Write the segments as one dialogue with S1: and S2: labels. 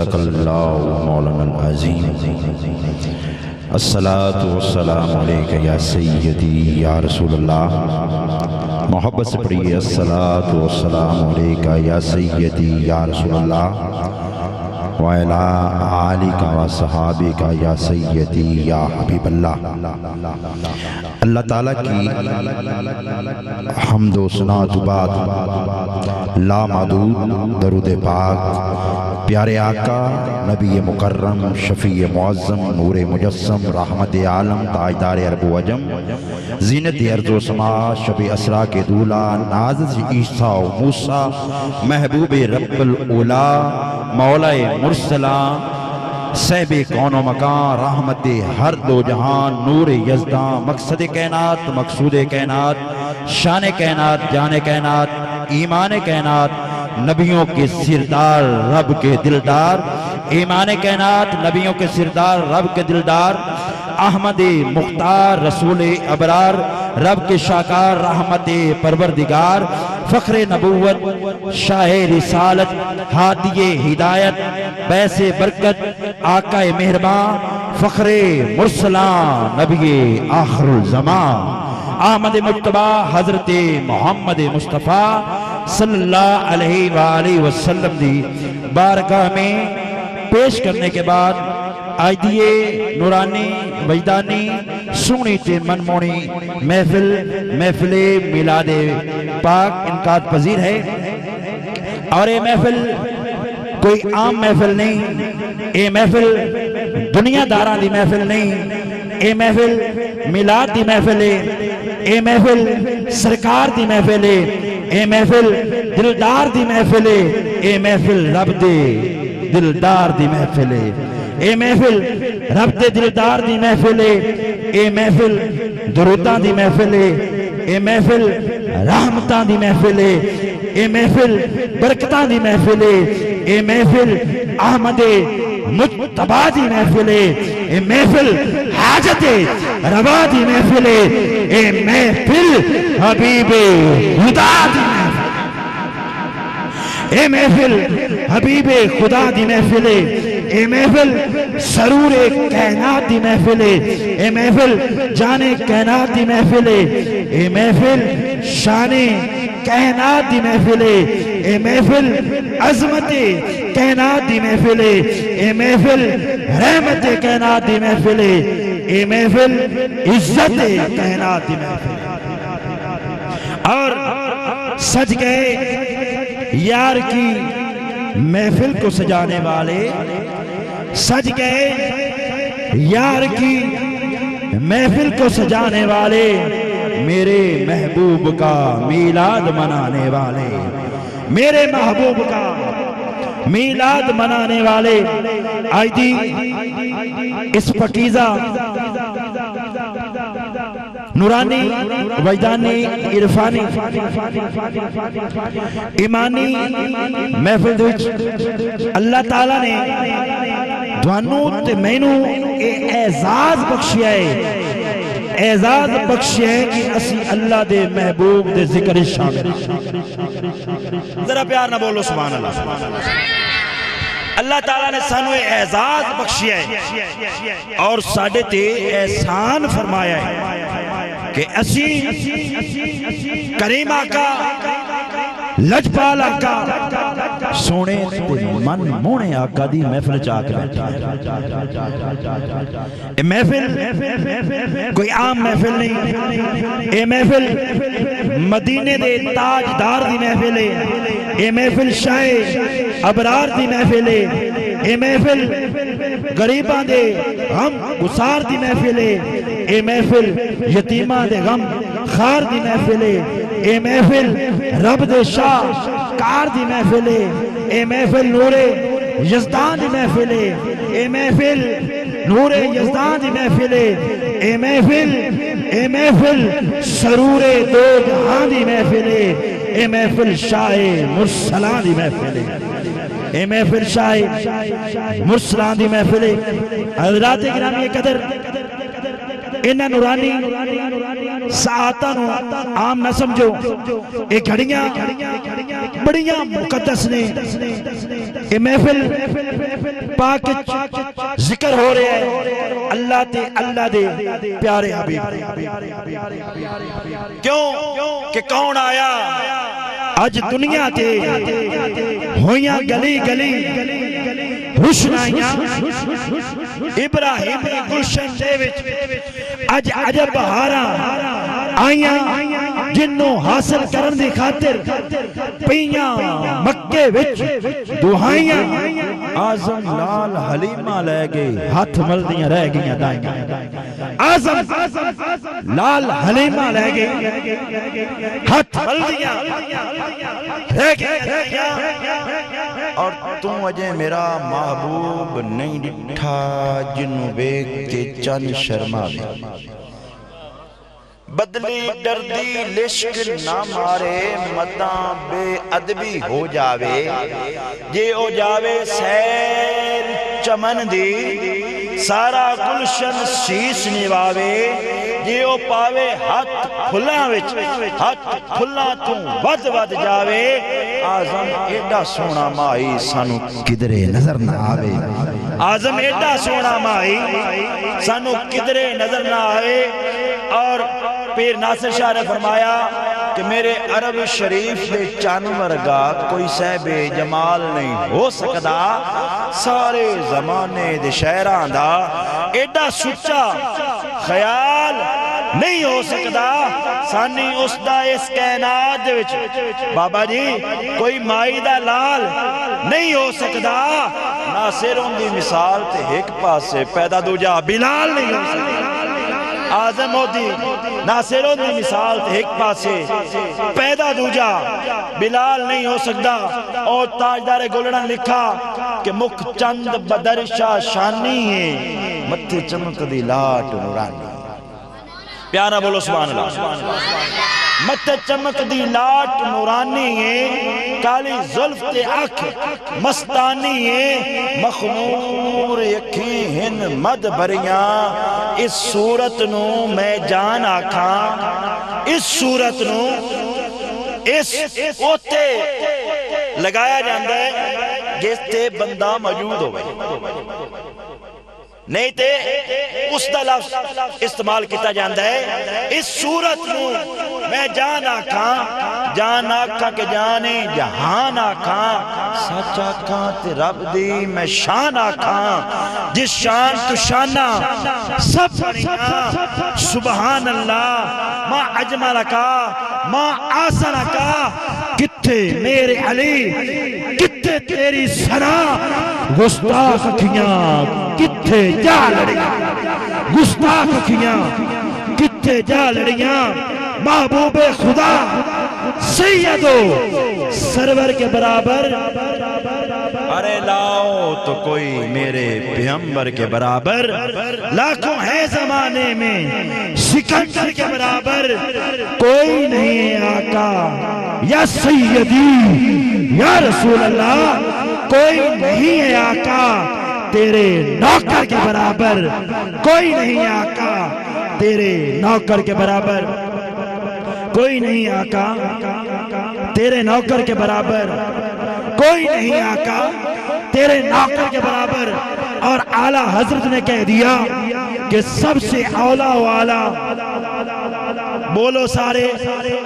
S1: صدق اللہ مولانا العظیم۔ الصلاۃ والسلام علیکہ یا سیدی یا رسول اللہ۔ محبت سے پڑھیے الصلاۃ والسلام علیکہ یا سیدی یا رسول اللہ وعلی آلک و صحابک یا سیدی یا حبیب اللہ۔ اللہ تعالیٰ کی حمد و ثنا کے بعد لامحدود درود پاک پیارے آقا نبی مکرم شفیع معظم نور مجسم رحمت عالم تاجدار عرب و عجم زینت ارض و سما شب اسرا کے دولہ نازل عیسیٰ و موسیٰ محبوب رب الاولا مولا مرسلان صاحب کون و مکان رحمت ہر دو جہان نور یزدان مقصد کائنات مقصود کائنات شان کائنات جان کائنات ایمان کائنات نبیوں کے سردار رب کے دلدار ایمان کائنات نبیوں کے سردار رب کے دلدار احمد مختار رسول ابرار رب کے شاکار رحمت پروردگار فخر نبوت شاہ رسالت ہادی ہدایت باعث برکت آقا مہربان فخر مرسلان نبی آخر الزمان احمد مجتبی حضرت محمد مصطفیٰ صلی اللہ علیہ وآلہ وسلم دی بارگاہ میں پیش کرنے کے بعد آئیدیے نورانی وجدانی سونی تے منمونی محفل میلاد پاک انعقاد پذیر ہے اور یہ محفل کوئی عام محفل نہیں، یہ محفل دنیا داران دی محفل نہیں، یہ محفل میلاد دی محفل ہے، یہ محفل سرکار دی محفل ہے، یہ محفل دلدار دی محفل ہے، یہ محفل رب دے دلدار دی محفل ہے، یہ محفل رب دے دلدار دی محفل ہے، یہ محفل دروداں دی محفل ہے، یہ محفل رحمتاں دی محفل ہے، یہ محفل برکتاں دی محفل ہے، یہ محفل احمد مجتبی دی محفل ہے، یہ محفل حاجت روا دی محفل ہے، یہ محفل حبیب خدا دی محفل ہے، یہ محفل حبیب خدا دی محفل ہے، یہ محفل سرور کائنات دی محفل ہے، یہ محفل جان کائنات دی محفل ہے، یہ محفل شان کائنات دی محفل ہے، یہ محفل عظمت کائنات دی محفل ہے، یہ محفل رحمت کائنات دی محفل ہے، یہ محفل عزت کائنات دی محفل ہے۔ اور سج گئے یار کی محفل کو سجانے والے، سج گئے یار کی محفل کو سجانے والے، میرے محبوب کا میلاد منانے والے، میرے محبوب کا میلاد منانے والے آئیدی اس پکیزہ نورانی وجدانی عرفانی ایمانی محفل دوچ اللہ تعالیٰ نے دوانوں تے مینوں اعزاز بخشیا ہے، اعزاز بخشیا ہے کہ اسی اللہ دے محبوب دے ذکر شامل۔ ذرا پیار نہ بولو سبحان اللہ۔ اللہ تعالیٰ نے سانو اعزاز بخشیا ہے اور ساڑھے تے احسان فرمایا ہے کہ اسی کریم آقا لجپال آقا سونے تے من مونے آقا دی محفل چاک بیٹھا ہے۔ محفل کوئی عام محفل نہیں، یہ محفل مدینے دے تاجدار دی محفل ہے، یہ محفل شاہ ابرار دی محفل ہے، یہ محفل غریباں دے غم گسار دی محفل ہے، یہ محفل یتیماں دے غم خار دی محفل ہے، یہ محفل رب دے شاہ کار دی محفل ہے، یہ محفل نور یزدان دی محفل ہے، یہ محفل نور یزدان دی محفل ہے، یہ محفل سرور دو جہان دی محفل ہے، یہ محفل شاہ مرسلان دی محفل ہے، یہ محفل شاہ مرسلان دی محفل ہے۔ حضرات گرامی قدر انہاں نورانی ساعتاں نو عام نہ سمجھو، ایک گھڑیاں بڑیاں مقدس نے، یہ محفل پاک ذکر ہو رہے ہیں اللہ دے پیارے حبیب. کیوں کہ کون آیا آج دنیا تے ہویاں گلی گلی روشنائیاں ابراہیم گلشن دے وچ اج عجب بہاراں آئیاں جنوں حاصل کرن دی خاطر پیاں مکے وچ دعائیاں آزم لال حلیمہ لے گئے ہاتھ ملدیاں رہ گئیاں دائیاں. آزم لال حلیمہ لے گئے ہاتھ ملدیاں رہ گئیاں. اور تم اجے میرا محبوب نہیں ڈٹھا جنوں بیگ کے چن شرما میں بدلی دردی لشک نہ مارے مداں بے ادبی ہو جاوے جے ہو جاوے سیر چمن دی سارا گلشن سیس نواوے جے ہو پاوے ہاتھ کھلا وچ ہاتھ کھلا تو ود ود جاوے. آزم ایڈا سونا مائی سانو کدرے نظر نہ آوے. آزم ایڈا سونا مائی سانو کدرے نظر نہ آوے. اور پیر ناصر شاہ نے فرمایا کہ میرے عرب شریف دے چانور گا کوئی صاحب جمال نہیں ہو سکتا. سارے زمانے دے شہران دا ایڈا سچا خیال نہیں ہو سکتا سانی اس دا اس کائنات دے وچ. بابا جی کوئی مائی دا لال نہیں ہو سکتا. ناصر ان دی مثال تے ایک پاس سے پیدا دوجا بلال نہیں ہو سکتا. آزم ہوتی ناصر ان دی مثال تے ایک پاس سے پیدا دوجا بلال نہیں ہو سکتا. اور تاجدار گلڑن لکھا کہ مکھ چند بدرشا شانی ہے متھے چمک دی لاٹ نورانی. پیارا بولو سبحان اللہ. متھے چمک دی لاٹ نورانی ہے کالی ظلف تے آنکھ مستانی ہے مخمور یکھیں ہن مد بھریاں. اس صورت نو میں جان آکھاں اس صورت نو اس اوتے لگایا جاندہ ہے جس تے بندہ موجود ہوئے نہیں تے اس دا لفظ استعمال کیتا جاندہ ہے. اس صورت نو میں جان آکھاں کہ جانے جہان آکھاں سچ آکھاں تے رب دی میں شان آکھاں جس شان تو شانہ سب پڑھیاں. سبحان اللہ ما اجملکا ما آسنکا. کتے میرے علی کتے تیری سنا گستاخ کھیاں کتے جا لڑیاں گستاخ کھیاں کتے جا لڑیاں. محبوب خدا سیدو سرور کے برابر ارے لاؤ تو کوئی میرے پیغمبر کے برابر. لاکھوں ہے زمانے میں سکندر کے برابر کوئی نہیں آقا یا سیدی یا رسول اللہ. کوئی نہیں ہے آقا تیرے نوکر کے برابر. کوئی نہیں آقا تیرے نوکر کے برابر. کوئی نہیں آقا تیرے نوکر کے برابر. کوئی نہیں آقا تیرے نوکر کے برابر. اور اعلیٰ حضرت نے کہہ دیا کہ سب سے اولا و اعلیٰ بولو سارے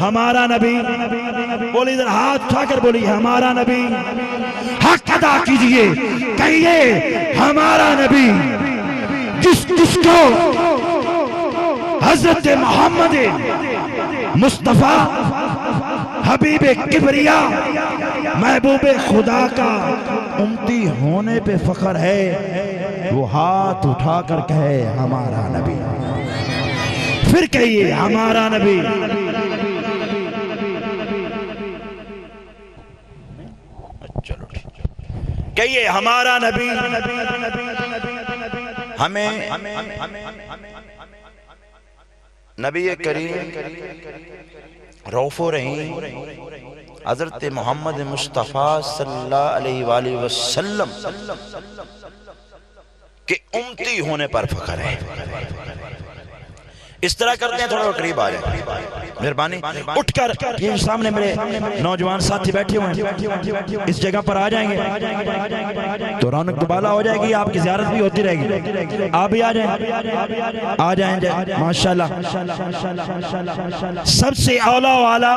S1: ہمارا نبی. بولی ادھر ہاتھ اٹھا کر بولی ہمارا نبی. حق ادا کیجئے کہیے ہمارا نبی. جس کو حضرت محمد مصطفیٰ حبیب کبریا محبوب خدا کا امتی ہونے پہ فخر ہے وہ ہاتھ اٹھا کر کہے ہمارا نبی. پھر کہیے ہمارا نبی. چلو کہیے ہمارا نبی. ہمیں نبی کریم رؤوف رحیم حضرت محمد مصطفیٰ صلی اللہ علیہ وآلہ وسلم کے امتی ہونے پر فخر ہے. اس طرح کرتے ہیں، تھوڑا قریب آ جائیں مہربانی، اٹھ کر یہ سامنے میرے نوجوان ساتھی بیٹھے ہوئے ہیں اس جگہ پر آ جائیں گے تو رونق دوبالا ہو جائے گی، آپ کی زیارت بھی ہوتی رہے گی۔ آپ بھی آ جائیں ماشاءاللہ۔ سب سے اولا والا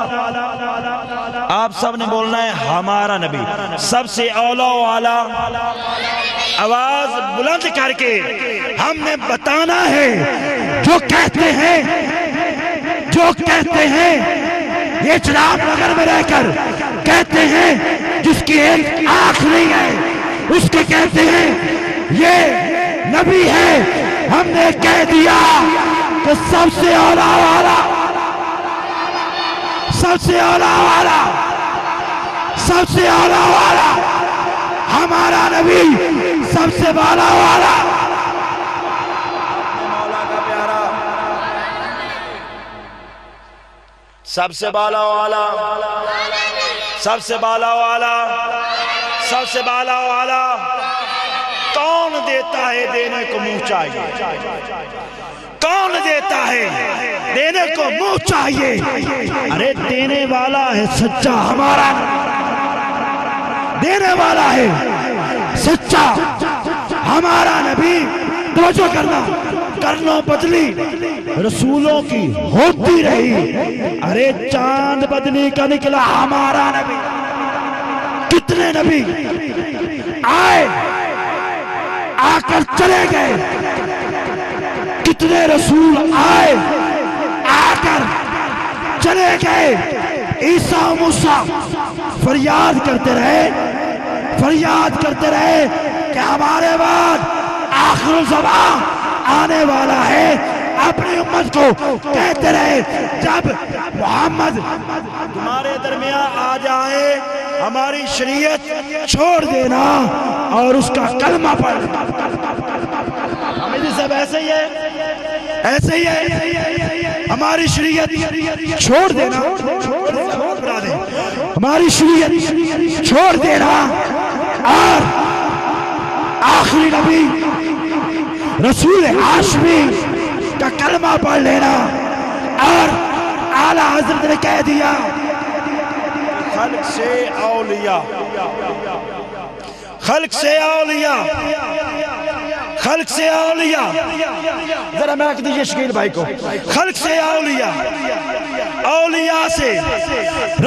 S1: آپ سب نے بولنا ہے ہمارا نبی، سب سے اولا والا آواز بلند کر کے ہم نے بتانا ہے۔ جو کہتے ہیں یہ چناب نگر میں رہ کر کہتے ہیں جس کی ایک آنکھ نہیں ہے اس کے کہتے ہیں یہ نبی ہے، ہم نے کہہ دیا کہ سب سے اولا والا، سب سے اولا والا، سب سے اولا والا ہمارا نبی، سب سے بالا والا مولا کا پیارا، سب سے بالا والا، سب سے بالا والا، سب سے بالا والا کون دیتا ہے دینے کو منہ چاہیے، کون دیتا ہے دینے کو منہ چاہیے، ارے دینے والا ہے سچا ہمارا، دینے والا ہے سچا ہمارا نبی۔ توجہ کرنا، کرنوں بدلی رسولوں کی ہوتی رہی، ارے چاند بدلی کا نکلا ہمارا نبی۔ کتنے نبی آئے آ کر چلے گئے، کتنے رسول آئے آ کر چلے گئے۔ عیسیٰ و موسیٰ فریاد کرتے رہے، فریاد کرتے رہے کہ ہمارے بعد آخر الزمان آنے والا ہے، اپنی امت کو کہتے رہے جب محمد تمہارے درمیان آ جائے ہماری شریعت چھوڑ دینا اور اس کا کلمہ پڑھ دینا۔ حمیدی صاحب ایسے ہی ہے، ایسے ہی ہے، ہماری شریعت چھوڑ دینا، ہماری شریعت چھوڑ دینا اور آخری نبی رسول ہاشمی کا کلمہ پڑھ لینا۔ اور اعلیٰ حضرت نے کہہ دیا خلق سے اولیاء، خلق سے اولیاء، خلق سے اولیاء، ذرا میک دیجئے شکیل بھائی کو، خلق سے اولیاء، اولیاء سے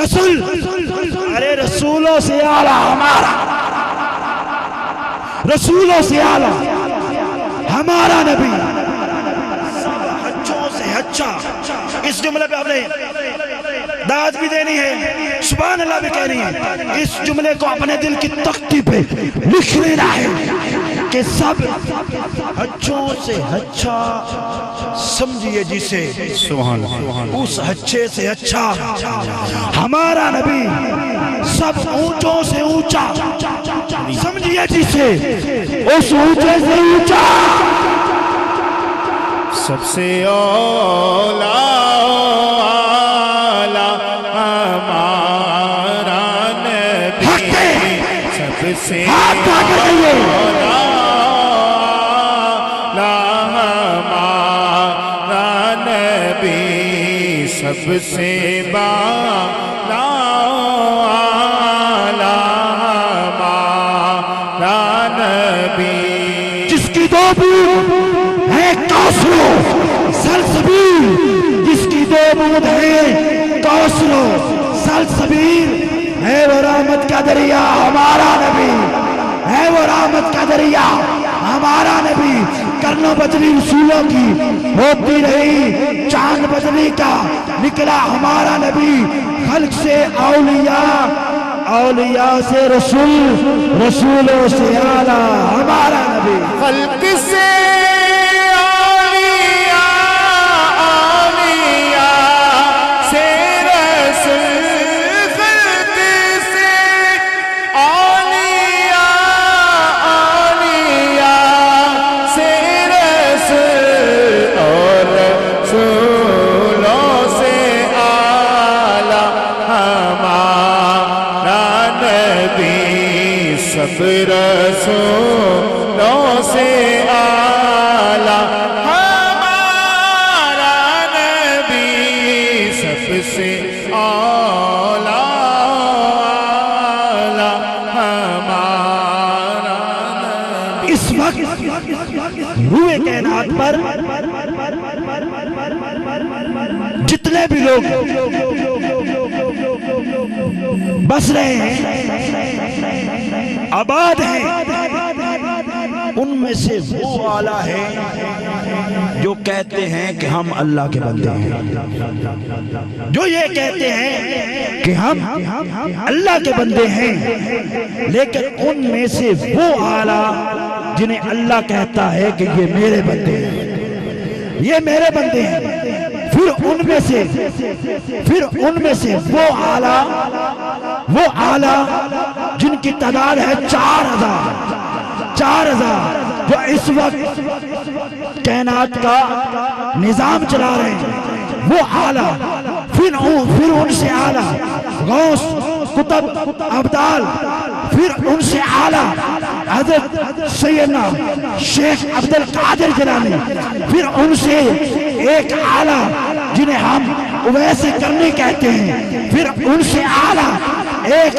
S1: رسول، ارے رسولوں سے اعلیٰ ہمارا، رسولوں سے اعلیٰ ہمارا نبی، سب حجوں سے اچھا۔ اس جملے پہ آپ نے داد بھی دینی ہے، سبحان اللہ بھی کہنی ہے، اس جملے کو اپنے دل کی تختی پہ لکھ لینا ہے کہ سب حجوں سے اچھا سمجھئے جسے، اس اچھے سے اچھا ہمارا نبی، سب اونچوں سے اونچا سمجھئے جسے، اس اونچے سے اونچا
S2: سب سے اولا ہمارا نبی، سب سے اولا ہمارا نبی، سب سے بالا ہمارا نبی،
S1: جس کی دو بود ہے کوثر و سلسبیل، جس کی دو بود ہے کوثر و سلسبیل، ہے وہ رحمت کا دریا ہمارا نبی، ہے وہ رحمت کا دریا ہمارا نبی۔ کرنوں بدلی رسولوں کی ہوتی رہی، چاند بدلی کا نکلا ہمارا نبی۔ خلق سے اولیاء، اولیاء سے رسول، رسولوں سے اعلیٰ ہمارا نبی۔
S2: خلق سے اولیاء، اولیاء سے رسول، خلق سے اولیاء، اولیاء سے رسول، اور رسولوں سے اعلیٰ ہمارا نبی، سب رسول
S3: اس وقت روئے کائنات پر جتنے بھی لوگ بس رہے ہیں، آباد ہیں، ان میں سے وہ اعلیٰ ہے جو کہتے ہیں کہ ہم اللہ کے بندے ہیں، جو یہ کہتے ہیں کہ ہم اللہ کے بندے ہیں، لیکن ان میں سے وہ اعلیٰ جنہیں اللہ کہتا ہے کہ یہ میرے بندے ہیں، یہ میرے بندے ہیں، پھر ان میں سے وہ اعلیٰ جن کی تعداد ہے 4000 جو اس وقت کائنات کا نظام چلا رہے ہیں، وہ اعلیٰ، پھر ان سے اعلیٰ غوث، قطب، ابدال، پھر ان سے اعلیٰ حضرت سیدنا شیخ عبد القادر جیلانی، پھر ان سے ایک اعلیٰ جنہیں ہم اویس کرنی کہتے ہیں، پھر ان سے اعلیٰ 1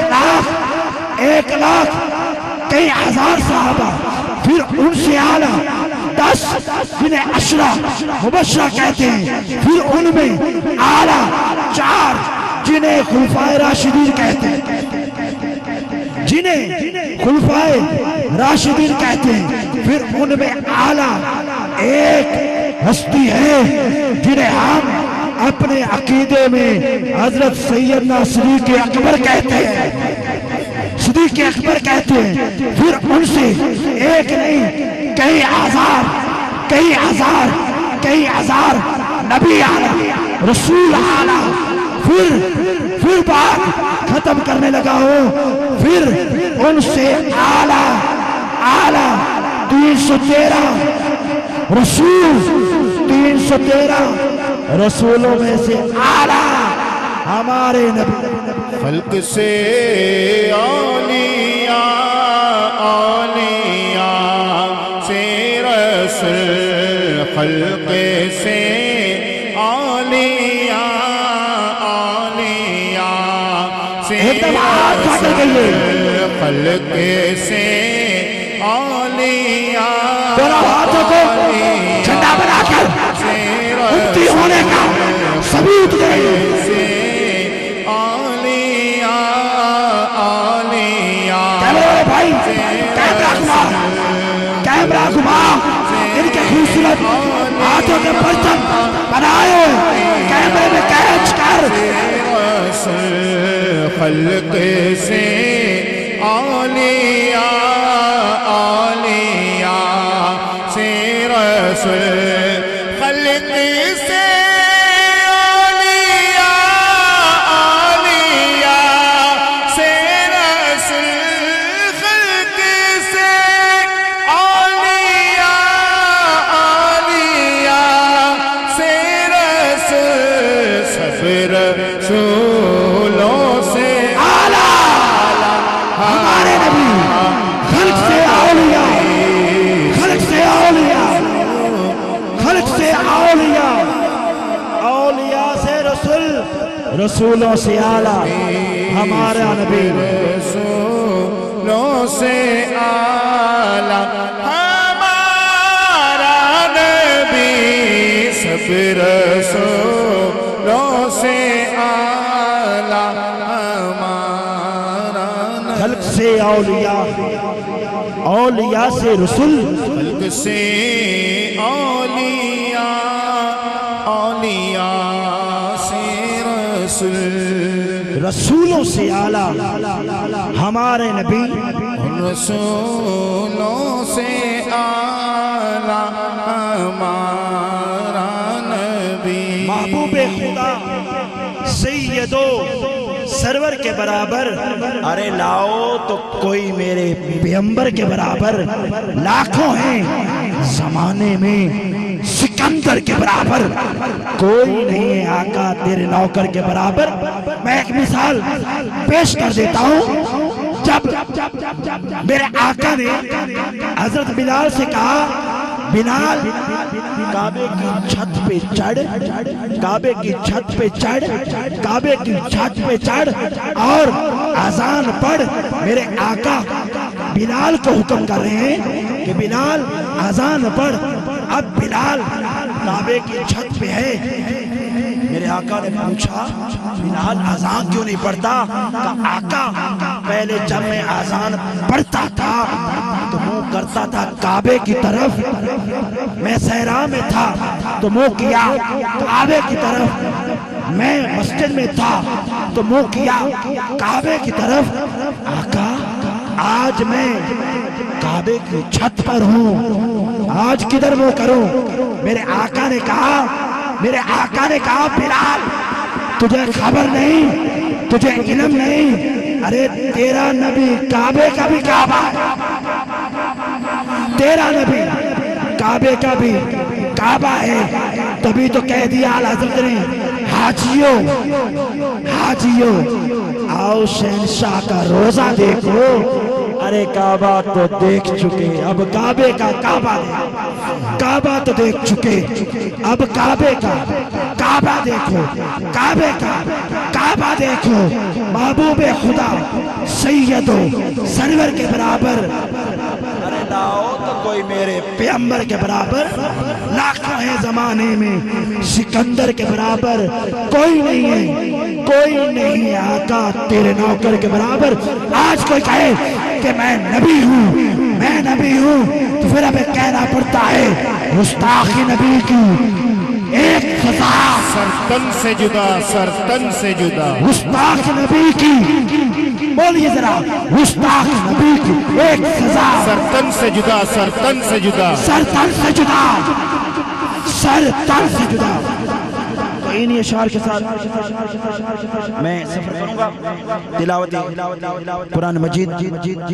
S3: لاکھ کئی ہزار صحابہ، پھر ان سے اعلیٰ 10 جنہیں عشرہ مبشرہ کہتے ہیں، پھر ان میں اعلیٰ 4 جنہیں خلفائے راشدین کہتے ہیں، پھر ان میں اعلیٰ ایک ہستی ہے جنہیں ہم اپنے عقیدے میں حضرت سیدنا صدیق اکبر کہتے ہیں، پھر ان سے ایک نہیں کئی ہزار نبی اعلیٰ، رسول اعلیٰ، پھر بات ختم کرنے لگا ہوں، پھر ان سے اعلیٰ 313 رسول، 313 رسولوں میں سے اعلیٰ ہمارے نبی،
S2: خلق سے اولیاء، اولیاء سے رسول، خلق سے اولیاء، اولیاء سے رسول، خلق سے اولیاء،
S3: دونوں ہاتھوں کو جھنڈا بنا کر امتی ہونے کا ثبوت دیں، کیمرہ گھما، ان کے خوبصورت ہاتھوں کے پرچم بنائے کیمرے میں کیچ کر،
S2: خلق سے اولیاء، اولیاء سے رسول، خلق سے
S3: رسولوں سے اعلیٰ ہمارا نبی،
S2: رسولوں سے اعلیٰ ہمارا نبی، سب رسولوں سے اعلیٰ ہمارا نبی،
S3: خلق سے اولیاء، اولیاء سے رسول،
S2: خلق سے اولیاء، اولیاء
S3: رسولوں سے اعلیٰ ہمارے نبی،
S2: رسولوں سے اعلیٰ ہمارا نبی،
S3: محبوب خدا سیدو سرور کے برابر، ارے لاؤ تو کوئی میرے پیغمبر کے برابر، لاکھوں ہیں زمانے میں سکندر کے برابر، کوئی نہیں ہے آقا تیرے نوکر کے برابر۔ میں ایک مثال پیش کر دیتا ہوں، جب میرے آقا نے حضرت بلال سے کہا، بلال کعبے کی چھت پہ چڑھ، کعبے کی چھت پہ چڑھ، کعبے کی چھت پہ چڑھ اور اذان پڑھ، میرے آقا بلال کو حکم کر رہے ہیں کہ بلال اذان پڑھ۔ اب بلال کعبے کی چھت پہ ہے۔ میرے آقا نے پوچھا بلال اذان کیوں نہیں پڑھتا؟ کہا آقا پہلے جب میں اذان پڑھتا تھا تو منہ کرتا تھا کعبے کی طرف، میں صحرا میں تھا تو منہ کیا کعبے کی طرف، میں مسجد میں تھا تو منہ کیا کعبے کی طرف۔ آقا آج میں کعبے کی چھت پر ہوں، آج کدھر منہ کروں؟ میرے آقا نے کہا بلال تجھے خبر نہیں، تجھے علم نہیں، ارے تیرا نبی کعبے کا بھی کعبہ ہے، تیرا نبی کعبے کا بھی کعبہ ہے۔ تبھی تو کہہ دیا اعلیٰ حضرت نے حاجیو آؤ شہنشاہ کا روزہ دیکھو۔ ارے کعبہ تو دیکھ چکے، اب کعبے کا کعبہ دیکھو، کعبہ تو دیکھ چکے، اب کعبے کا کعبہ دیکھو، کعبے کا کعبہ دیکھو۔ محبوب خدا سید و سرور کے برابر، ارے لاؤ تو کوئی میرے پیغمبر کے برابر، لاکھوں ہیں زمانے میں سکندر کے برابر کوئی نہیں ہے، کوئی نہیں ہے آقا تیرے نوکر کے برابر۔ آج کوئی کہے کہ میں نبی ہوں تو پھر ہمیں کہنا پڑتا ہے گستاخی نبی کی ایک سزا،
S2: سرتن سے جدا، سرتن سے جدا،
S3: گستاخ نبی کی، بولیے ذرا، گستاخ نبی کی ایک سزا،
S2: سرتن سے جدا، سرتن سے جدا،
S3: سرتن سے جدا، سرتن سے جدا۔ انہی اشعار کے ساتھ میں سفر کروں گا تلاوت قرآن مجید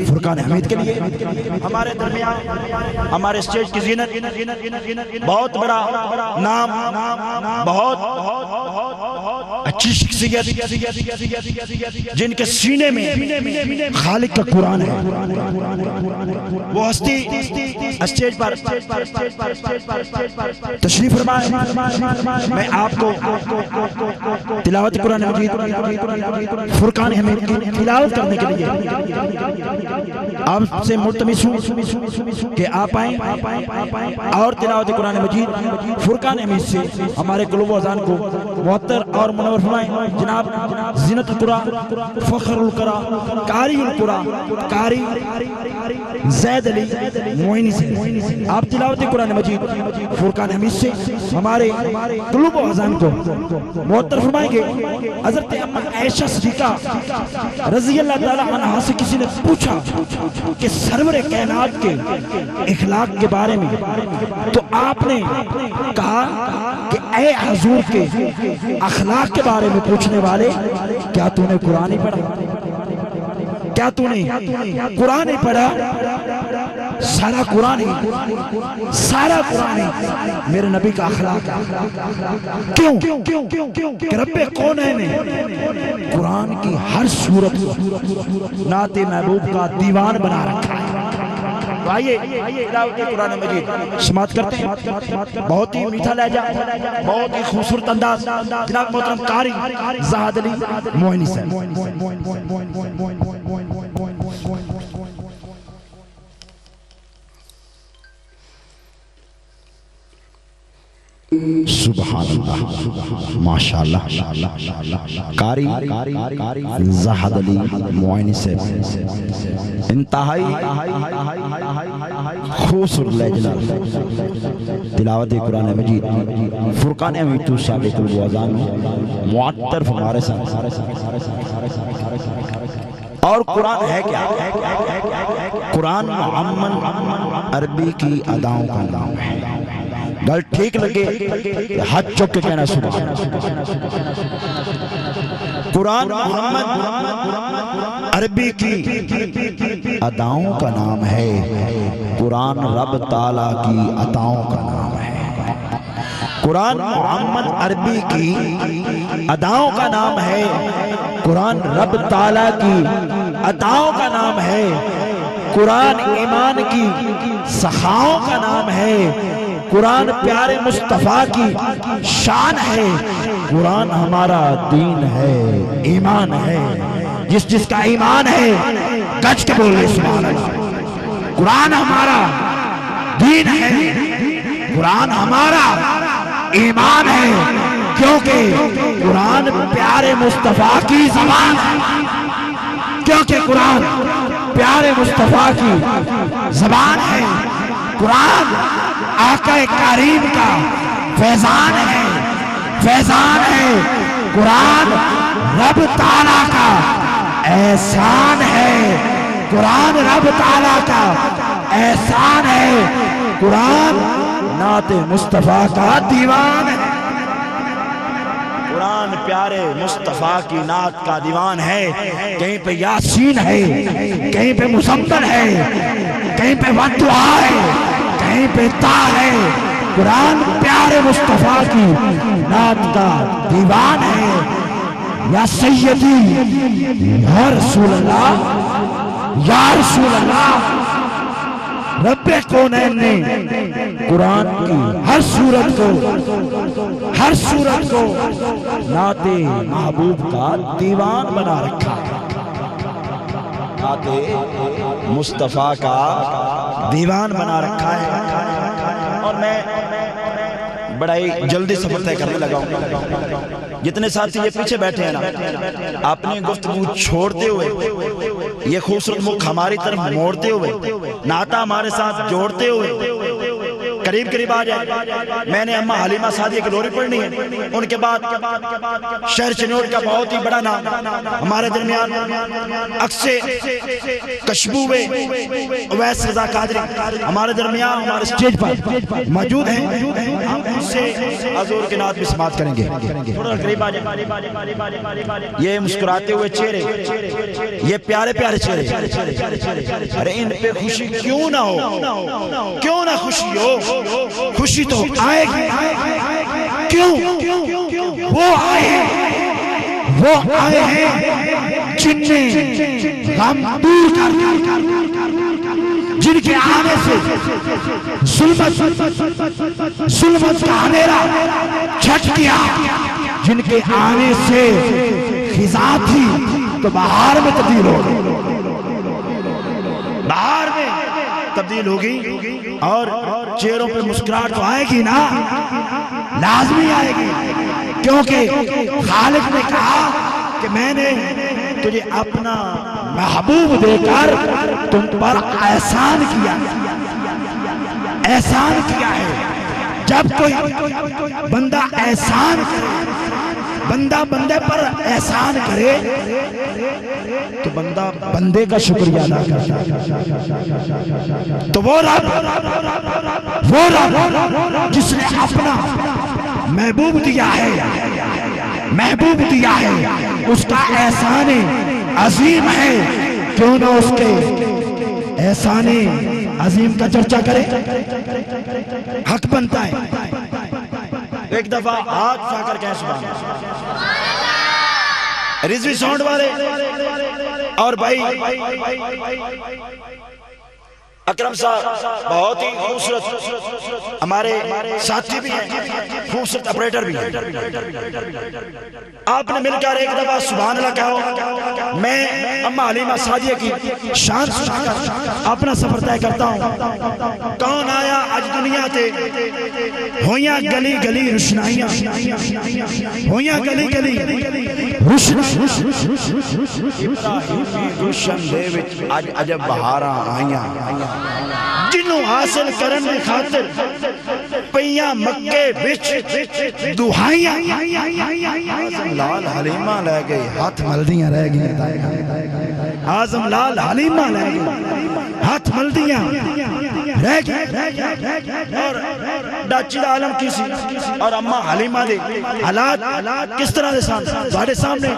S3: فرقان حمید کے لیے۔ ہمارے درمیان ہمارے اسٹیج کی زینت بہت بڑا نام، بہت اچھی شخصیت جن کے سینے میں خالق کا قرآن ہے، وہ ہستی اسٹیج پر تشریف فرمائے۔ میں آپ کو تلاوت قرآن مجید فرقان حمید کی تلاوت کرنے کے لیے آپ سے ملتمس ہوں کہ آپ آئیں اور تلاوت قرآن مجید فرقان حمید سے ہمارے قلوب و اذان کو معطر اور منور فرمائیں۔ جناب زینت القرآن، فخر القرآن، قاری القرآن، قاری زید علی معینی سے آپ تلاوت قرآن مجید فرقان حمید سے ہمارے قلوب و اذان کو معطر فرمائیں گے۔ حضرت اما عائشہ صدیقہ رضی اللہ تعالی عنہا سے کسی نے پوچھا کہ سرور کائنات کے اخلاق کے بارے میں، تو آپ نے کہا کہ اے حضور کے اخلاق کے بارے میں پوچھنے والے، کیا تو نے قرآن ہی پڑھا؟ کیا تو نے قرآن ہی پڑھا؟ سارا قرآن ہی میرے نبی کا اخلاق ہے۔ کیوں کہ رب کونین نے قرآن کی ہر صورت نعت محبوب کا دیوان بنا رکھا ہے۔ آئیے تلاوت قرآن مجید سماعت کرتے ہیں۔ بہت ہی میٹھا لہجہ، بہت ہی خوبصورت انداز، جناب محترم قاری زہد علی معینی صاحب۔
S1: سبحان اللہ، ماشاءاللہ، قاری زہد علی معینی سے انتہائی خوبصورت لہجہ تلاوت قرآن مجید فرقان حمید تو سابق قلوب و اذان معطر ہمارے ساتھ۔ اور قرآن ہے کیا؟ قرآن محمد عربی کی اداؤں کا نام ہے۔ گل ٹھیک لگے ہاتھ چک کے کہنا سبحان اللہ۔ قرآن محمد عربی کی اداؤں کا نام ہے، قرآن رب تعالیٰ کی عطاؤں کا نام ہے۔ قرآن محمد عربی کی اداؤں کا نام ہے، قرآن رب تعالیٰ کی عطاؤں کا نام ہے، قرآن ایمان کی سخاؤں کا نام ہے، قرآن پیارے مصطفیٰ کی شان ہے، قرآن ہمارا دین ہے، ایمان ہے۔ جس کا ایمان ہے گج کے بولے سبحان اللہ۔ قرآن ہمارا
S3: دین ہے، قرآن ہمارا ایمان ہے، کیونکہ قرآن پیارے مصطفیٰ کی زبان ہے، کیونکہ قرآن پیارے مصطفیٰ کی زبان ہے، قرآن آقا کریم کا فیضان ہے، فیضان ہے، قرآن رب تعالیٰ کا احسان ہے، قرآن رب تعالیٰ کا احسان ہے، قرآن نعت مصطفیٰ کا دیوان ہے، قرآن پیارے مصطفیٰ کی نعت کا دیوان ہے، کہیں پہ یاسین ہے، کہیں پہ مزمل ہے، کہیں پہ والدعا ہے، کہیں پہ تا ہے، قرآن پیارے مصطفیٰ کی نعت کا دیوان ہے۔ یا سیدی یا رسول اللہ، یا رسول اللہ، رب کونین نے قرآن کی ہر سورت کو نعت محبوب کا دیوان بنا رکھا، نعت مصطفیٰ کا دیوان بنا رکھا ہے۔ اور میں بڑا ہی جلدی سفر طے کرنے لگا ہوں، جتنے ساتھی یہ پیچھے بیٹھے ہیں نا، اپنی گفتگو چھوڑتے ہوئے یہ خوبصورت مکھ ہماری طرف موڑتے ہوئے، نعتہ ہمارے ساتھ جوڑتے ہوئے قریب قریب آ جائے۔ میں نے اماں حلیمہ سعدیہ کی لوری پڑھنی ہے، ان کے بعد شہر چنوٹ کا بہت ہی بڑا نام ہمارے درمیان اکثر کشبوے اویس رضا قادری ہمارے درمیان ہمارے سٹیج پر موجود ہیں، ہم ان سے حضور کی نعت بھی سماعت کریں گے۔ تھوڑا قریب آ جائے۔ یہ مسکراتے ہوئے چہرے، یہ پیارے پیارے چہرے، ارے ان پہ خوشی کیوں نہ ہو، کیوں نہ خوشی ہو، خوشی تو آئے گی، کیوں؟ وہ آئے ہیں جن نے غم دور کر، جن کے آنے سے ظلمت کا اندھیرا چھٹ گیا، جن کے آنے سے خزاں تھی تو بہار میں تبدیل ہو گئی، بہار میں تبدیل ہوگی، اور چہروں پہ مسکراہٹ تو آئے گی نا، لازمی آئے گی، کیونکہ خالق نے کہا کہ میں نے تجھے اپنا محبوب دے کر تم پر احسان کیا، احسان کیا ہے۔ جب کوئی بندہ احسان کرے، بندہ بندے پر احسان کرے تو بندہ بندے کا شکریہ ادا کرتا ہے، تو وہ رب جس نے اپنا محبوب دیا ہے، اس کا احسان عظیم ہے، کیوں نہ اس کے احسان عظیم کا چرچا کرے، حق بنتا ہے۔ ایک دفعہ ہاتھ اٹھا کر کہیں سبحان اللہ، رضوی ساؤنڈ والے اور بھائی اکرم صاحب بہت ہی خوبصورت ہمارے ساتھی بھی ہیں، خوبصورت اپریٹر بھی ہیں، آپ نے مل کر ایک دفعہ سبحان اللہ کہو۔ میں اماں حلیمہ سعدیہ کی شان سنا کر اپنا سفر طے کرتا ہوں۔ کون آیا آج دنیا تے، ہویاں گلی گلی روشنائیاں، ہویاں گلی گلی روشنائیاں، ابراہیمی گلشن دے وچ اج عجب بہاراں آئیاں، جنوں حاصل کرن دی خاطر پیاں مکے وچ دہائیاں، اعظم لال حلیمہ لے گئے ہاتھ ملدیاں رہ گئی، اعظم لال حلیمہ لے گئے ہاتھ ملدیاں رہ گئی، اور ڈاچی دا عالم کی سی، اور اماں حلیمہ دے حالات کس طرح دے سامنے سامنے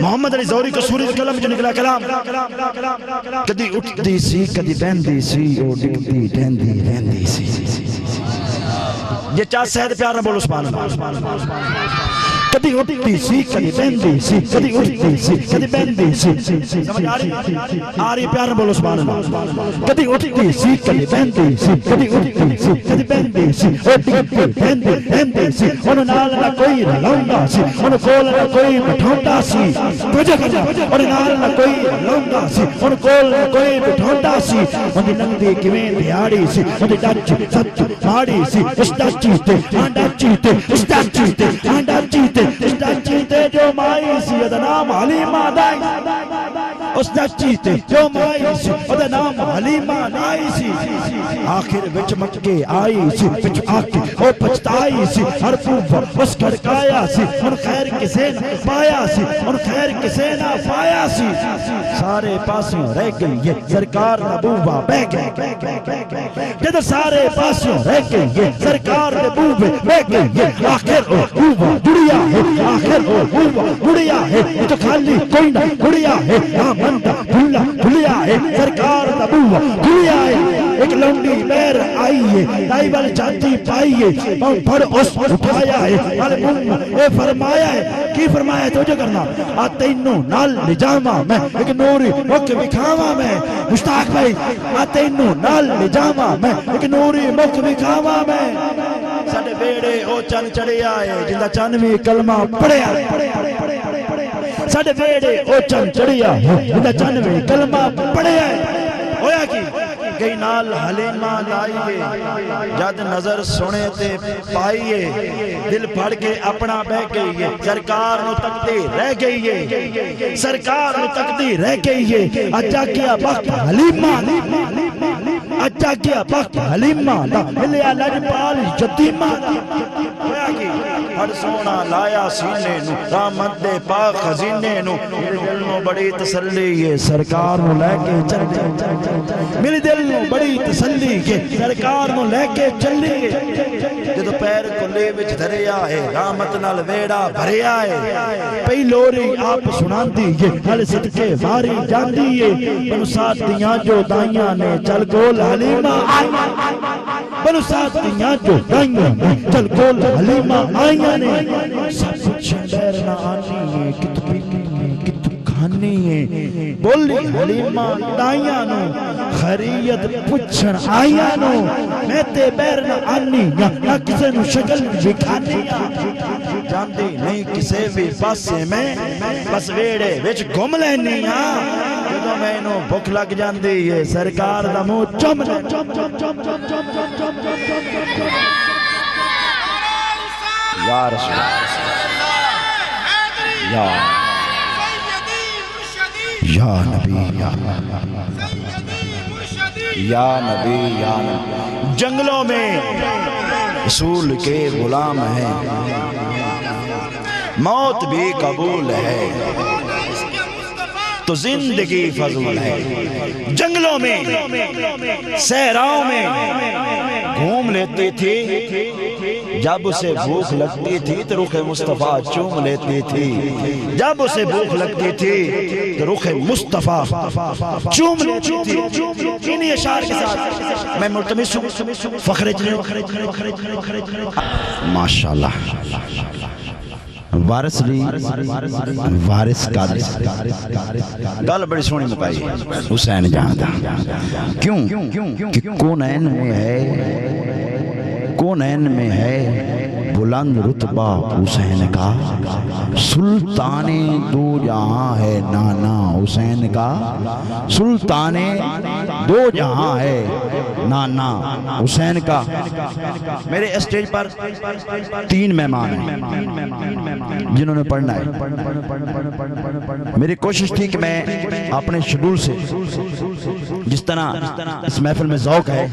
S3: محمد علی زوری قصوری دے قلم جو نکلا کلام، کدی اٹھتی سی کدی بہندی سی، او ڈگتی ٹہندی رہندی سی۔ یہ چاہ سہد پیار نہ بولو سبحان اللہ۔ کدی اٹھتی سی کدی بہندی سی کدی اٹھتی سی کدی بہندی سی سمجھ آ رہی پیار بولو سبحان اللہ کدی اٹھتی سی کدی بہندی سی کدی اٹھتی سی کدی بہندی سی اٹھتی بہندی بہندی سی انہوں نال نہ کوئی رلاؤندا سی انہوں کول نہ کوئی بٹھاؤندا سی توجہ کرنا انہوں نال نہ کوئی رلاؤندا سی انہوں کول نہ کوئی بٹھاؤندا سی انہوں لنگدی کیویں دیاڑی سی انہوں ڈچ سچ ماڑی سی اس ڈچی تے آنڈا چیتے اس ڈچی تے آنڈا چیتے اس ڈچی تے جو مائی سی ادھا نام حلیمہ دائی اس ڈچی تے جو مائی سی ادھا نام حلیمہ دائی سی آخر وچ مکے آئی سی وچ آکے او پچھتائی سی ہر پوپر اس کھڑکایا سی ان خیر کسے نہ پایا سی ان خیر کسے نہ پایا سی سارے پاسوں رہ گئی یہ سرکار نبوبہ بہ گئے جدر سارے پاسوں رہ گئی یہ سرکار نبوبہ بہ گئی یہ آخر او بوبہ جڑیا ہے آخر او بوبہ جڑیا ہے یہ تو خالی کوئی نہ جڑیا ہے مندہ بھولا بھولیا ہے سرکار نبوبہ جڑیا ہے ایک لونڈی بیر آئی ہے دائی والی چاچی پائی ہے اور پھڑ اس اٹھایا ہے اے فرمایا ہے کی فرمایا ہے توجہ کرنا آتے انہوں نال نجامہ میں ایک نوری موقع بکھاما میں مشتاق بھائی آتے انہوں نال نجامہ میں ایک نوری موقع بکھاما میں ساڑھے بیڑے او چن چڑے آئے جندہ چانوی کلمہ پڑے آئے ساڑھے بیڑے او چن چڑے آئے جندہ چانوی کلمہ پڑے آئے ہویا کی گئی نال حلیمہ لائیے جد نظر سنے تے پائیے دل پھڑ کے اپنا بہ گئیے سرکار نو تکتی رہ گئیے سرکار نو تکتی رہ گئیے اچھا کیا وقت حلیمہ اچھا کیا وقت حلیمہ دا ملیا لجپال یتیمہ ہویا کی ہر سونا لایا سینے نو رحمت دے پاک خزینے نو میرے دل نو بڑی تسلی ہے سرکار نو لے کے چل میرے دل نو بڑی تسلی ہے سرکار نو لے کے چلی جدو پیر کو لے وچ دھریا ہے رحمت نال ویڑا بھریا ہے پئی لوری آپ سنان دیئے ہل صدقے باری جان دیئے بنو ساتھ دیاں جو دائیاں نے چل گول حلیمہ بنو ساتھ دیاں جو دائیاں نے چل گول حلیمہ آئیاں نے سب کچھ بیر نہ آنی ہے کتو پیکنی ہے کتو کھانی ہے بولی حلیمہ دائیاں نو خریت پچھن آئیاں نو میں تے بیر نہ آنی نہ کسے نو شکل بکھانی جان دی نہیں کسے بھی پاسے میں بس ویڑے وچ گھم لینی جدو میں نو بھوک لگ جان دی ہے سرکار دا مو چم لے یا رسول یا نبی یا نبی جنگلوں میں رسول کے غلام ہیں موت بھی قبول ہے تو زندگی فضول ہے جنگلوں میں صحراؤں میں گھوم لیتی تھی جب اسے بھوک لگتی تھی تو رخ مصطفیٰ چوم لیتی تھی جب اسے بھوک لگتی تھی تو رخ مصطفیٰ چوم لیتی تھی انہی اشعار کے ساتھ میں ملتمس ہوں فخر
S1: ماشاءاللہ وارث لی وارث قادری گل بڑی سونی مکائی حسین جان دا کیوں کہ کونین میں ہے کونین میں ہے بلند رتبہ حسین کا سلطان دو جہاں ہے نانا حسین کا سلطان دو جہاں ہے نانا حسین کا میرے اسٹیج پر 3 مہمان ہیں جنہوں نے پڑھنا ہے میری کوشش تھی کہ میں اپنے شیڈول سے جس طرح اس محفل میں ذوق ہے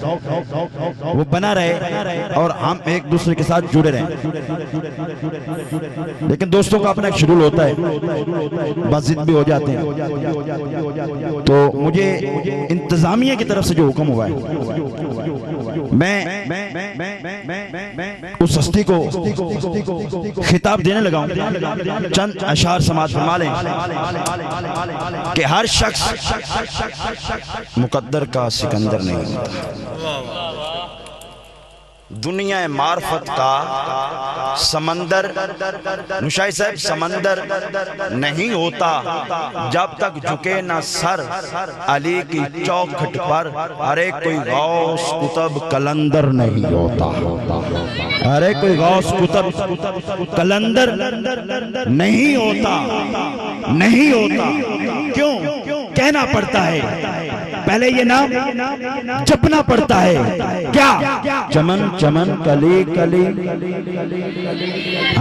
S1: وہ بنا رہے اور ہم ایک دوسرے کے ساتھ جڑے رہیں لیکن دوستوں کا اپنا ایک شیڈول ہوتا ہے بس ضد بھی ہو جاتے ہیں تو مجھے انتظامیہ کی طرف سے جو حکم ہوا ہے میں اس ہستی کو خطاب دینے لگا ہوں چند اشعار سماعت فرما لیں کہ ہر شخص مقدر کا سکندر نہیں ہوتا
S3: دنیا معرفت کا سمندر، نشائی صاحب سمندر نہیں ہوتا جب تک جھکے نہ سر علی کی چوکھٹ پر، ارے کوئی غوث کتب کلندر نہیں ہوتا، ارے کوئی غوث کتب کلندر نہیں ہوتا، نہیں ہوتا۔ کیوں کہنا پڑتا ہے؟ پہلے یہ نام جپنا پڑتا ہے، کیا؟ چمن چمن کلی کلی،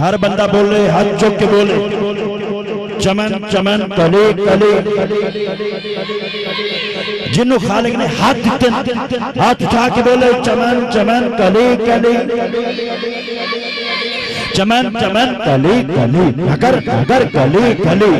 S3: ہر بندہ بول رہے، ہاتھ چوک کے بولے، چمن چمن کلی کلی۔ جنو خالق نے ہاتھ دیتے، ہاتھ اٹھا کے بولے، چمن چمن کلی کلی، چمن چمن کلی کلی، اگر اگر کلی کلی،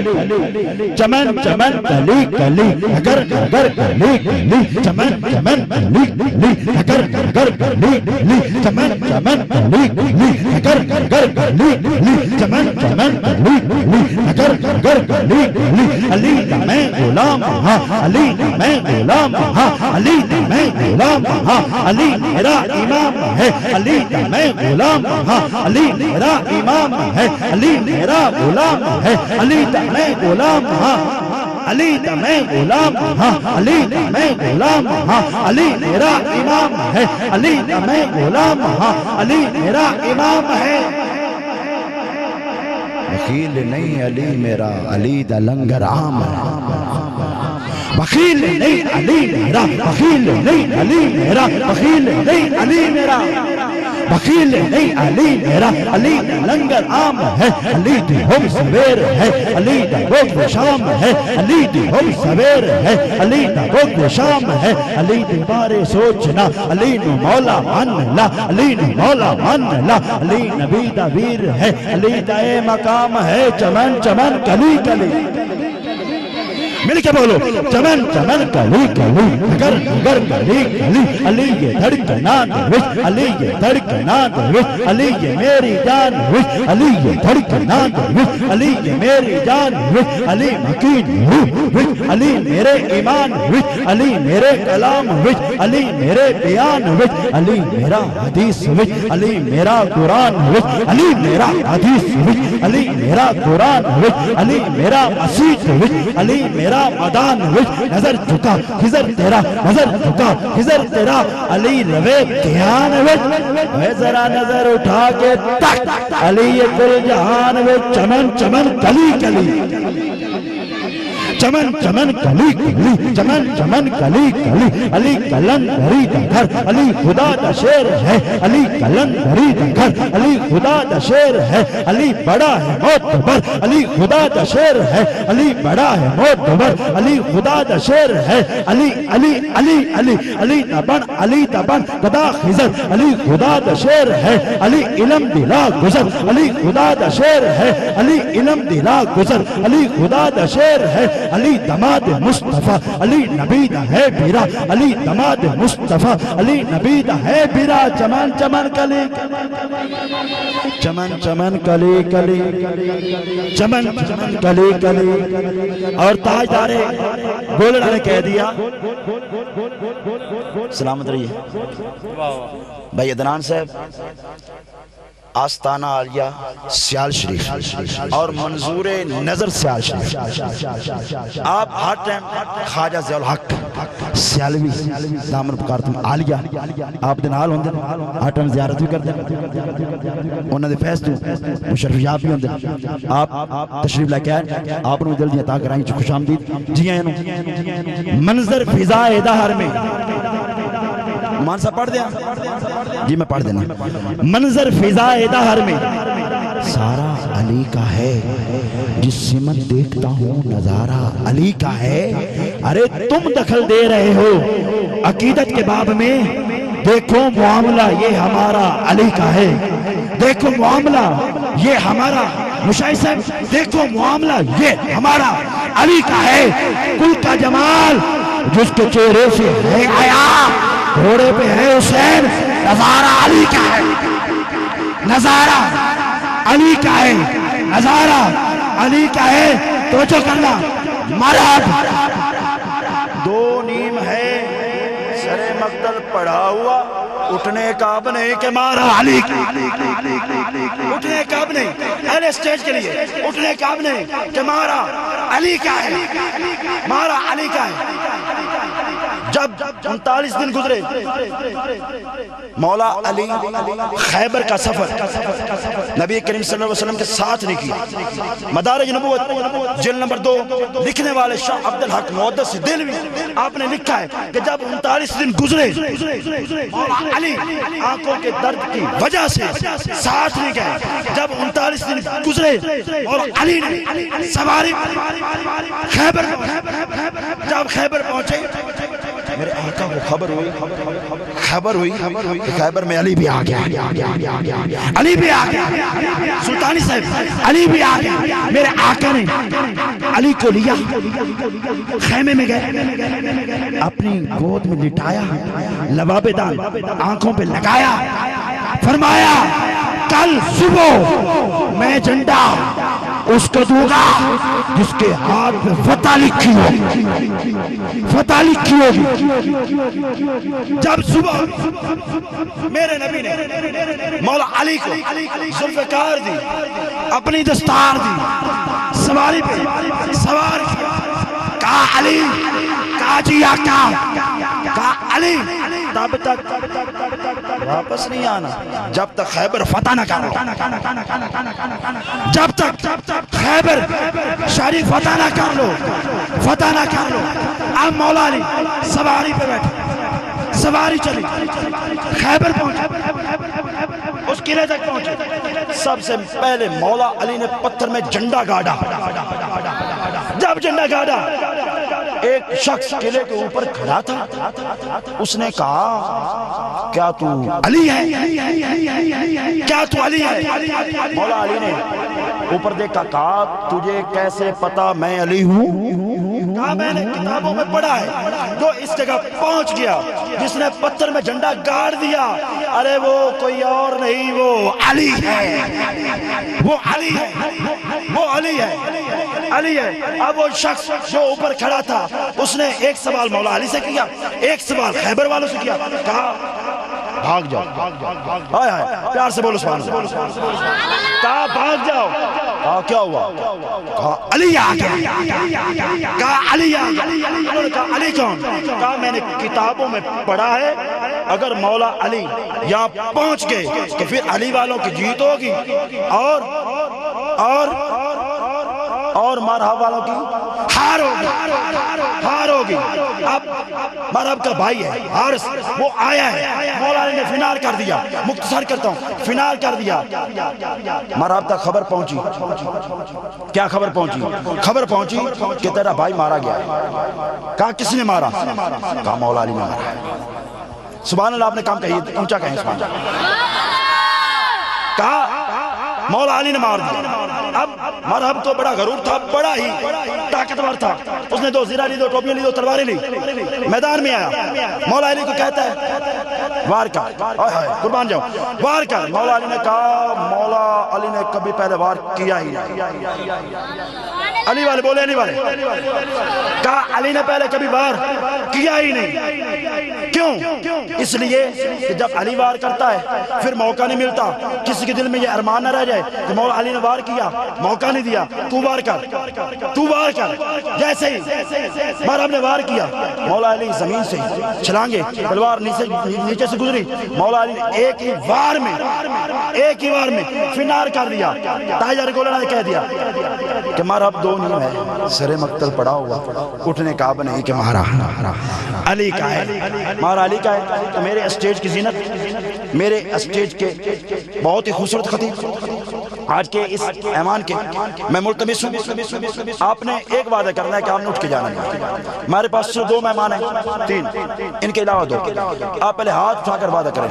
S3: چمن چمن کلی کلی، اگر اگر کلی کلی، چمن چمن کلی کلی، اگر اگر کلی کلی، چمن چمن کلی کلی، اگر اگر کلی کلی، چمن چمن کلی کلی، اگر اگر کلی کلی۔ علی دا میں غلام ہاں، علی دا میں غلام ہاں، علی دا میں غلام ہاں، علی میرا امام ہے، علی دا میں غلام ہاں، علی میرا امام ہے، علی میرا غلام ہے، علی دا میں غلام ہاں، علی دا میں غلام ہاں، علی دا میں غلام ہاں، علی میرا امام ہے، علی دا میں غلام ہاں، علی میرا امام ہے۔ بخیل نہیں علی میرا، علی دا لنگر عام ہے، بخیل نہیں علی میرا، بخیل نہیں علی میرا، بخیل نہیں علی میرا، بخیل نہیں علی میرا، علی دا لنگر عام ہے، علی دی ہم سویر ہے، علی دا روز و شام ہے، علی دی ہم سویر ہے، علی دا روز و شام ہے، علی دی بارے سوچنا، علی نو مولا مان لا، علی نو مولا مان لا، علی نبی دا ویر ہے، علی دا اے مقام ہے، چمن چمن کلی کلی۔ مل کے بولو، چمن چمن کلی کلی، اگر اگر کلی کلی، علی یہ دھڑکنا دوش، علی یہ دھڑکنا دوش، علی یہ میری جان وش، علی یہ دھڑکنا دوش، علی یہ میری جان وش، علی مکین وش، علی میرے ایمان وش، علی میرے کلام وش، علی میرے بیان وش، علی میرا حدیث وش، علی میرا قرآن وش، علی میرا حدیث وش، علی میرا قرآن وش، علی میرا مسیح وش، علی میرا مدان وش، نظر جھکا خضر تیرا، نظر جھکا خضر تیرا، علی روے دھیان وش، اے ذرا نظر اٹھا کے تک، علی یہ کل جہان وش، چمن چمن کلی کلی، چمن چمن کلی کلی، چمن چمن کلی کلی، علی کلندری دا گھر، علی خدا دا شیر ہے، علی کلندری دا گھر، علی خدا دا شیر ہے، علی بڑا ہے معتبر، علی خدا دا شیر ہے، علی بڑا ہے معتبر، علی خدا دا شیر ہے، علی علی علی علی علی تبن، علی تبن خدا خضر، علی خدا دا شیر ہے، علی علم دلا گزر، علی خدا دا شیر ہے، علی علم دلا گزر، علی خدا دا شیر ہے، علی دماد مصطفیٰ، علی نبی دا ہے بیرا، علی دماد مصطفیٰ، علی نبی دا ہے بیرا، چمن چمن کلی، چمن چمن کلی کلی، چمن چمن کلی کلی۔ اور تاجدار گولڑا نے کہہ دیا، سلامت رہیے بھائی عدنان صاحب، آستانہ عالیہ سیال شریف اور منظور نظر سیال شریف، آپ ہر ٹائم خواجہ ضیاء الحق سیالوی دامن پکارتم عالیہ، آپ دن حال ہوندے ہر ٹائم زیارت بھی کرتے انہوں نے فیض تو مشرف یاب بھی ہوندے، آپ تشریف لے کے آئے، آپ نے دل دیا تا کرائیں چو خوش آمدید جی آئے نو منظر فضائے دہر میں، مان صاحب پڑھ دیا جی میں پڑھ دینا، منظر فضائے دہر میں سارا علی کا ہے، جس سمت دیکھتا ہوں نظارہ علی کا ہے، ارے تم دخل دے رہے ہو عقیدت کے باب میں، دیکھو معاملہ یہ ہمارا علی کا ہے، دیکھو معاملہ یہ ہمارا، مشاہد صاحب دیکھو معاملہ یہ ہمارا علی کا ہے، کل کا جمال جس کے چہرے سے ہے آیا، گھوڑے پہ ہے حسین، نظارہ علی کا ہے، نظارہ علی کا ہے، نظارہ علی کا ہے، توجہ کرنا، مرحب دو نیم ہے، سر مقتل پڑا کیا ہوا؟ اٹھنے کا اب نہیں کہ مارا علی کا، اٹھنے کا اب نہیں اہل اسٹیج کے لیے، اٹھنے کا اب نہیں کہ مارا علی کا ہے، مارا علی کا ہے۔ جب 39 دن گزرے، مولا علی خیبر کا سفر نبی کریم صلی اللہ علیہ وسلم کے ساتھ نہیں کیا۔ مدارج نبوت جلد نمبر 2 لکھنے والے شاہ عبدالحق محدث دہلوی آپ نے لکھا ہے کہ جب 39 دن گزرے مولا علی آنکھوں کے درد کی وجہ سے ساتھ نہیں گئے۔ جب 39 دن گزرے مولا علی نے سواری خیبر، جب خیبر پہنچے میرے آقا کو خبر ہوئی کہ خیبر میں علی بھی آ گیا، علی بھی آ گیا، سلطانی صاحب علی بھی آ گیا۔ میرے آقا نے علی کو لیا، خیمے میں گئے، اپنی گود میں لٹایا، لباب دان آنکھوں پہ لگایا، فرمایا کل صبح میں جھنڈا اس کو دوں گا جس کے ہاتھ پہ فتح لکھی ہوگی، فتح لکھی ہوگی۔ جب صبح میرے نبی نے مولا علی کو ذوالفقار دی، اپنی دستار دی، سواری پہ سوار کیا، کہا علی، کہا جی آقا، کہا علی تب تک واپس نہیں آنا جب تک خیبر فتح نہ کرو، جب تک خیبر شریف فتح نہ کر لو، فتح نہ کر لو۔ اب مولا علی سواری پہ بیٹھے، سواری چلی، خیبر پہنچے، اس قلعے تک پہنچے۔ سب سے پہلے مولا علی نے پتھر میں جھنڈا گاڑا۔ جب جھنڈا گاڑا، ایک شخص قلعے کے اوپر کھڑا تھا، اس نے کہا کیا تو علی ہے؟ کیا تو علی ہے؟ مولا علی نے اوپر دیکھا، کہا تجھے کیسے پتا میں علی ہوں؟ کہا میں نے کتابوں میں پڑھا ہے۔ جو اس جگہ پہنچ گیا، جس نے پتھر میں جھنڈا گاڑ دیا، ارے وہ کوئی اور نہیں، وہ علی ہے، وہ علی ہے، وہ علی ہے، علی ہے۔ اب وہ شخص جو اوپر کھڑا تھا، اس نے ایک سوال مولا علی سے کیا، ایک سوال خیبر والوں سے کیا، کہا بھاگ جاؤ، ہائے ہائے پیار سے بولو سبحان اللہ، کہا بھاگ جاؤ، کہا کیا ہوا؟ کہا علی آ گیا، کہا علی آ گیا۔ انہوں نے کہا علی کون؟ کہا میں نے کتابوں میں پڑھا ہے اگر مولا علی یہاں پہنچ گئے تو پھر علی والوں کی جیت ہوگی اور مرحب والوں کی ہار ہوگی، ہار ہوگی۔ اب مرحب کا بھائی ہے حارث، وہ آیا ہے، مولا علی نے فنار کر دیا، مختصر کرتا ہوں، فنار کر دیا۔ مرحب تک خبر پہنچی، کیا خبر پہنچی؟ خبر پہنچی کہ تیرا بھائی مارا گیا ہے۔ کہا کس نے مارا؟ کہا مولا علی نے مارا۔ سبحان اللہ، آپ نے کام کہی، اونچا کہیں سبحان اللہ۔ کہا مولا علی نے مار دیا۔ اب مرحب تو بڑا غرور تھا، بڑا ہی طاقتور تھا، اس نے 2 زرہ لی، 2 ٹوپیاں لی، 2 تلواریں لی، میدان میں آیا، مولا علی کو کہتا ہے وار کر، قربان جاؤ، وار کر۔ مولا علی نے کہا مولا علی نے کبھی پہلے وار کیا ہی نہیں۔ علی والے بولے، علی والے کہا علی نے پہلے کبھی وار کیا ہی نہیں۔ کیوں؟ اس لیے کہ جب علی وار کرتا ہے پھر موقع نہیں ملتا، کسی کے دل میں یہ ارمان نہ رہ جائے کہ مولا علی نے وار کیا، موقع نہیں دیا، تو وار کر، تو وار کر۔ جیسے ہی مرحب نے وار کیا، مولا علی زمین سے چھلانگے، تلوار نیچے سے گزری، مولا علی نے ایک ہی وار میں فنار کر دیا۔ تاجر گولڑا نے کہہ دیا کہ مرحب 2 نیم ہے، سر مقتل پڑا ہوا، اٹھنے کا اب نہیں کہ مارا علی کا ہے، مارا علی کا ہے۔ تو میرے اسٹیج کی زینت، میرے اسٹیج کے بہت ہی خوبصورت خطیب آج کے اس ایمان کے میں ملتمس ہوں، آپ نے ایک وعدہ کرنا ہے کہ آپ نے اٹھ کے جانا نہیں۔ ہمارے پاس صرف 2 مہمان ہیں، 3، ان کے علاوہ 2، آپ پہلے ہاتھ اٹھا کر وعدہ کریں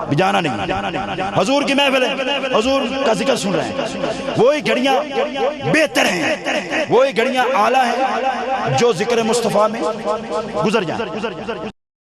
S3: بھی جانا نہیں۔ حضور کی محفل ہے، حضور کا ذکر سن رہے ہیں، وہی گھڑیاں بہتر ہیں، وہی گھڑیاں اعلیٰ ہیں جو ذکر مصطفیٰ میں گزر جائیں۔